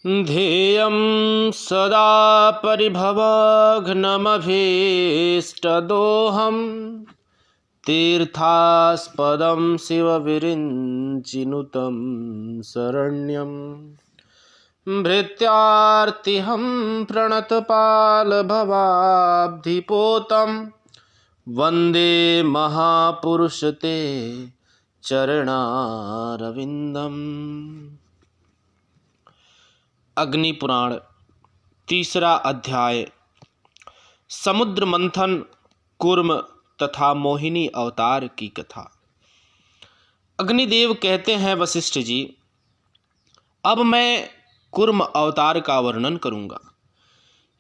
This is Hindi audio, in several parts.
ध्येयं सदा परिभवघ्नमभीष्टदोहं तीर्थास्पदं शिवविरिञ्चिनुतं शरण्यं भृत्यार्तिहं प्रणतपालभवाब्धिपोतं वन्दे महापुरुष ते चरणारविन्दम्। अग्नि पुराण तीसरा अध्याय। समुद्र मंथन, कूर्म तथा मोहिनी अवतार की कथा। अग्निदेव कहते हैं, वशिष्ठ जी, अब मैं कूर्म अवतार का वर्णन करूंगा।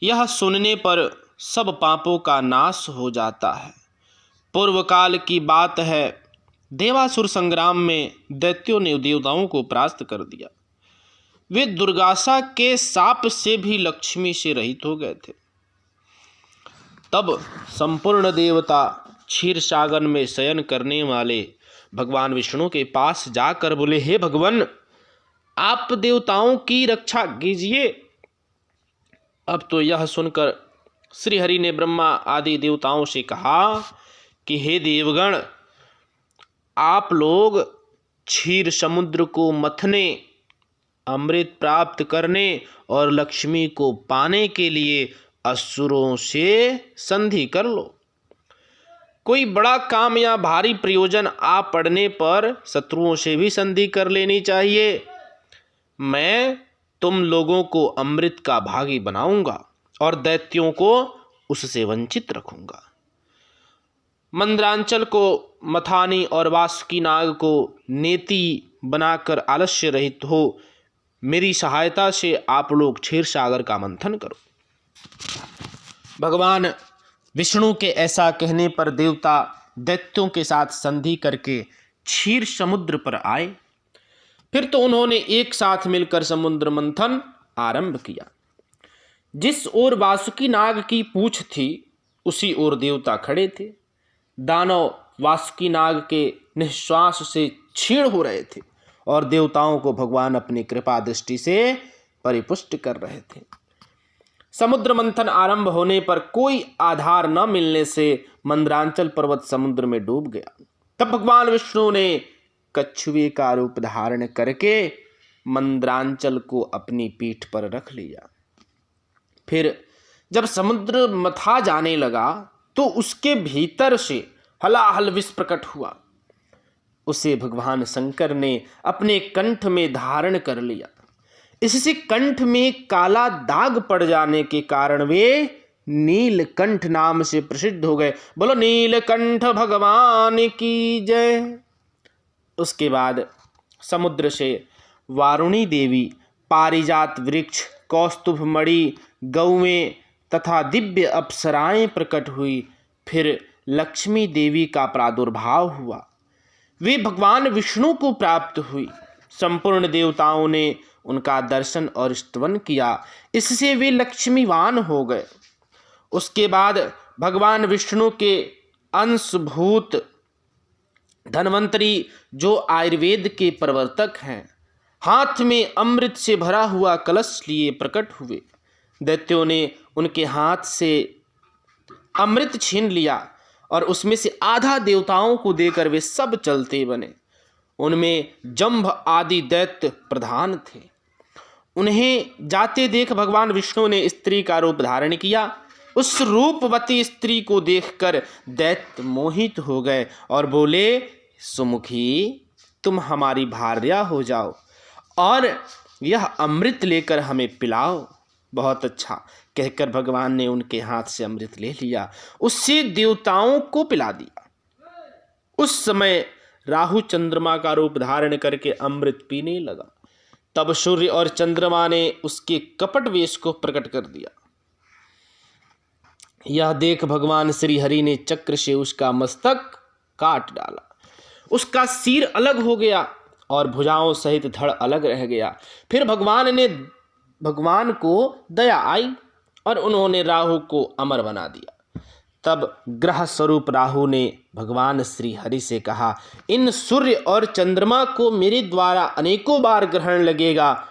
यह सुनने पर सब पापों का नाश हो जाता है। पूर्व काल की बात है, देवासुर संग्राम में दैत्यों ने देवताओं को परास्त कर दिया। वे दुर्गासा के शाप से भी लक्ष्मी से रहित हो गए थे। तब संपूर्ण देवता क्षीर सागर में शयन करने वाले भगवान विष्णु के पास जाकर बोले, हे भगवान, आप देवताओं की रक्षा कीजिए। अब तो यह सुनकर श्री हरि ने ब्रह्मा आदि देवताओं से कहा कि हे देवगण, आप लोग क्षीर समुद्र को मथने, अमृत प्राप्त करने और लक्ष्मी को पाने के लिए असुरों से संधि कर लो। कोई बड़ा काम या भारी प्रयोजन आ पड़ने पर शत्रुओं से भी संधि कर लेनी चाहिए। मैं तुम लोगों को अमृत का भागी बनाऊंगा और दैत्यों को उससे वंचित रखूंगा। मंद्रांचल को मथानी और वासुकी नाग को नेति बनाकर आलस्य रहित हो, मेरी सहायता से आप लोग क्षीर सागर का मंथन करो। भगवान विष्णु के ऐसा कहने पर देवता दैत्यों के साथ संधि करके क्षीर समुद्र पर आए। फिर तो उन्होंने एक साथ मिलकर समुद्र मंथन आरंभ किया। जिस ओर वासुकी नाग की पूंछ थी, उसी ओर देवता खड़े थे। दानव वासुकी नाग के निश्वास से क्षीण हो रहे थे और देवताओं को भगवान अपनी कृपा दृष्टि से परिपुष्ट कर रहे थे। समुद्र मंथन आरंभ होने पर कोई आधार न मिलने से मंद्रांचल पर्वत समुद्र में डूब गया। तब भगवान विष्णु ने कछुए का रूप धारण करके मंद्रांचल को अपनी पीठ पर रख लिया। फिर जब समुद्र मथा जाने लगा तो उसके भीतर से हलाहल विष प्रकट हुआ। उसे भगवान शंकर ने अपने कंठ में धारण कर लिया। इससे कंठ में काला दाग पड़ जाने के कारण वे नीलकंठ नाम से प्रसिद्ध हो गए। बोलो नीलकंठ भगवान की जय। उसके बाद समुद्र से वारुणी देवी, पारिजात वृक्ष, कौस्तुभ मणि, गौएं तथा दिव्य अप्सराएं प्रकट हुई। फिर लक्ष्मी देवी का प्रादुर्भाव हुआ। वे भगवान विष्णु को प्राप्त हुई। संपूर्ण देवताओं ने उनका दर्शन और स्तवन किया। इससे वे लक्ष्मीवान हो गए। उसके बाद भगवान विष्णु के अंशभूत धन्वंतरी, जो आयुर्वेद के प्रवर्तक हैं, हाथ में अमृत से भरा हुआ कलश लिए प्रकट हुए। दैत्यों ने उनके हाथ से अमृत छीन लिया और उसमें से आधा देवताओं को देकर वे सब चलते बने। उनमें जंभ आदि दैत्य प्रधान थे। उन्हें जाते देख भगवान विष्णु ने स्त्री का रूप धारण किया। उस रूपवती स्त्री को देखकर दैत्य मोहित हो गए और बोले, सुमुखी, तुम हमारी भार्या हो जाओ और यह अमृत लेकर हमें पिलाओ। बहुत अच्छा कहकर भगवान ने उनके हाथ से अमृत ले लिया, उससे देवताओं को पिला दिया। उस समय राहु चंद्रमा का रूप धारण करके अमृत पीने लगा। तब सूर्य और चंद्रमा ने उसके कपट वेश को प्रकट कर दिया। यह देख भगवान श्री हरि ने चक्र से उसका मस्तक काट डाला। उसका सिर अलग हो गया और भुजाओं सहित धड़ अलग रह गया। फिर भगवान को दया आई और उन्होंने राहु को अमर बना दिया। तब ग्रह स्वरूप राहु ने भगवान श्री हरि से कहा, इन सूर्य और चंद्रमा को मेरे द्वारा अनेकों बार ग्रहण लगेगा,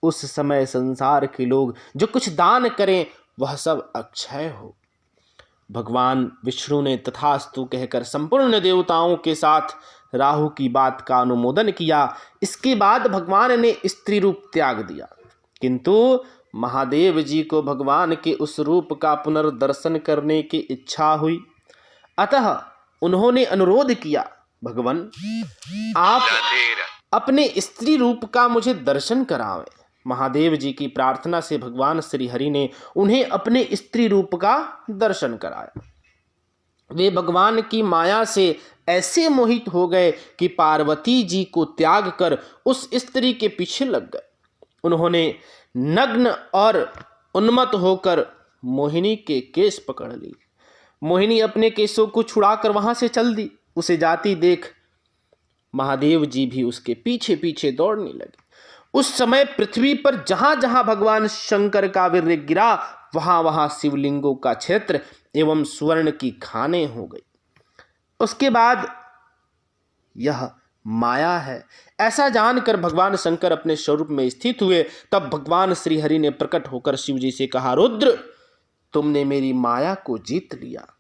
उस समय संसार के लोग जो कुछ दान करें वह सब अक्षय हो। भगवान विष्णु ने तथास्तु कहकर संपूर्ण देवताओं के साथ राहु की बात का अनुमोदन किया। इसके बाद भगवान ने स्त्री रूप त्याग दिया, किंतु महादेव जी को भगवान के उस रूप का पुनर्दर्शन करने की इच्छा हुई। अतः उन्होंने अनुरोध किया, भगवान आप अपने स्त्री रूप का मुझे दर्शन करावें। महादेव जी की प्रार्थना से भगवान श्री हरि ने उन्हें अपने स्त्री रूप का दर्शन कराया। वे भगवान की माया से ऐसे मोहित हो गए कि पार्वती जी को त्याग कर उस स्त्री के पीछे लग गए। उन्होंने नग्न और उन्मत्त होकर मोहिनी के केस पकड़ ली। मोहिनी अपने केसों को छुड़ाकर वहां से चल दी। उसे जाती देख महादेव जी भी उसके पीछे पीछे दौड़ने लगे। उस समय पृथ्वी पर जहां जहां भगवान शंकर का वीर्य गिरा वहां वहां शिवलिंगों का क्षेत्र एवं स्वर्ण की खानें हो गई। उसके बाद यह माया है ऐसा जानकर भगवान शंकर अपने स्वरूप में स्थित हुए। तब भगवान श्री हरि ने प्रकट होकर शिव जी से कहा, रुद्र तुमने मेरी माया को जीत लिया।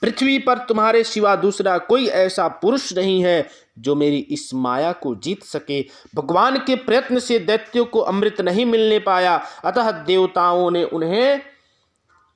पृथ्वी पर तुम्हारे सिवा दूसरा कोई ऐसा पुरुष नहीं है जो मेरी इस माया को जीत सके। भगवान के प्रयत्न से दैत्यों को अमृत नहीं मिलने पाया, अतः देवताओं ने उन्हें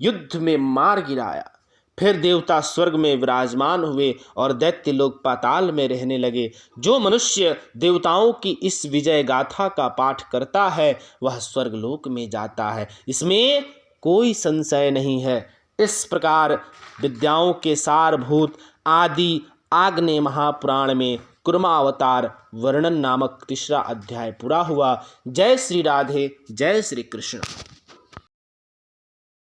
युद्ध में मार गिराया। फिर देवता स्वर्ग में विराजमान हुए और दैत्य लोग पाताल में रहने लगे। जो मनुष्य देवताओं की इस विजय गाथा का पाठ करता है वह स्वर्गलोक में जाता है, इसमें कोई संशय नहीं है। इस प्रकार विद्याओं के सारभूत आदि आग्नेय महापुराण में कुर्मावतार वर्णन नामक तीसरा अध्याय पूरा हुआ। जय श्री राधे, जय श्री कृष्ण।